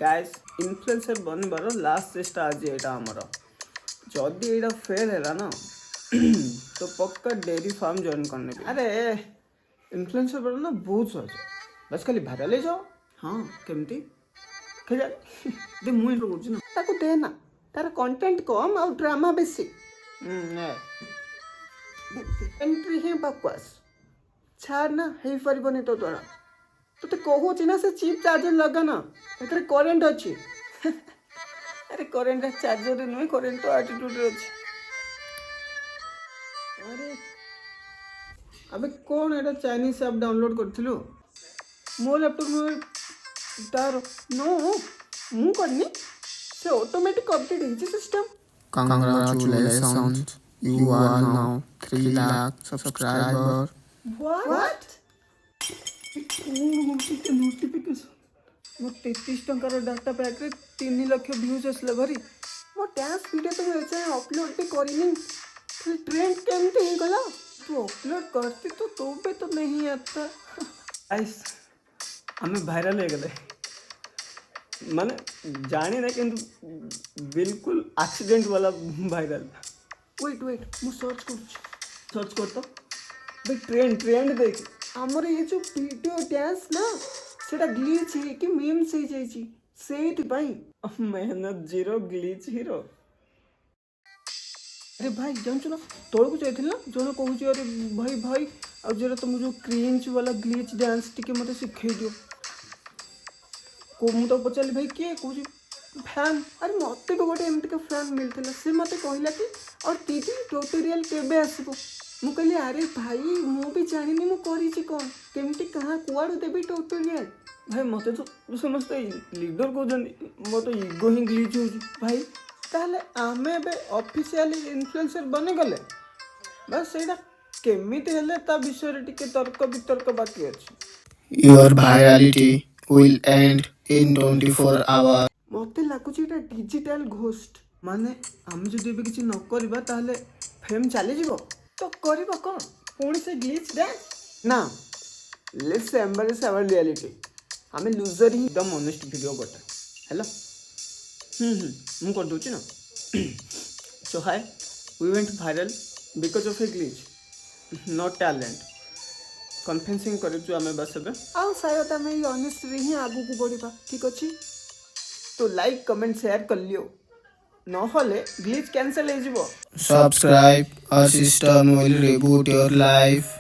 Guys influencer बनबार last चेष्टा आज एटा हमर जदि एटा फेल है ना तो पक्का डेयरी फार्म जॉइन करने अरे इन्फ्लुएंसर बनना बहुत सहज बस खाली भाइराल जाओ हाँ केमती दे मुझे रोज ना ताको दे ना तार कंटेंट कम और ड्रामा बेसी एंट्री ही बकवास छाड़ ना हे परिबने तो द्वारा तो कहूँ ना से चिप चार्जर लगा ना एथरे करेंट अच्छी अरे करेंट चार्जर नुहे करेंट तो एटीट्यूड अच्छी अरे अबे कौन एटा चाइनीज ऐप डाउनलोड करथिलु मो लैपटॉप में तार नो मु करनी से ऑटोमेटिक अपडेट हिची system Congratulations, you are now 3 lakh subscriber. What notification मो 33 टंकार डाटा पैक रे 3 लाख व्यूज असले भरी मो डांस वीडियो तो ऐसे अपलोड भी करिनी फिर ट्रेंड केमते हो गला तू अपलोड करती तो पे तो नहीं आता गाइस हमें वायरल हो गले माने जाने ना किंतु बिल्कुल एक्सीडेंट वाला वायरल वेट मु सर्च करता भाई ट्रेंड देख हमर ये जो वीडियो डांस ना सेटा ग्लिच है कि मीम्स हो जाई सेति भाई मेहनत जीरो ग्लिच हीरो अरे भाई जानछु ना तोड़ को जाइथिल ना जो कहू छी अरे भाई अब जरा तुम जो क्रिंज वाला ग्लिच डांस टिके मते सिखै दियो को मु तो पचाली भाई के कहू छी फैन अरे मते भी गोटे एमती का फैन मिलथिला से मते कहला कि और दीदी ट्यूटोरियल केबे आसीबो मु कहली अरे भाई मु भी जानिनी मु करी छी कोन केमती कहां कुआडू देबी ट्यूटोरियल भाई मते तो समझते लीडर को जन मो तो ईगो ही ग्लिच हो भाई ताले आमे बे ऑफिशियली इन्फ्लुएंसर बने गले बस एटा केमिति हेले ता विषय रे टिके तर्क वितर्क बाकी अछि Your virality will end in 24 hours. मते लागुची एटा डिजिटल घोस्ट माने हम जदि एबे किछि न करबा ताले फेम चली जीवो तो करबो कोन पुणी से ग्लिच डांस ना लेट्स एम्ब्रेस आवर रियलिटी हमें लूजर ही एकदम ऑनेस्ट वीडियो बटा हेलो मु कर दोची ना so hi we went viral because of a glitch not talent confessing करूँ आम बस ए आउ शायद आम ये ऑनेस्ट रे ही आगू को बढ़ा ठीक अच्छे तो लाइक कमेंट शेयर कर लियो नहले ग्लिच कैंसिल हो Subscribe, our system will reboot your life.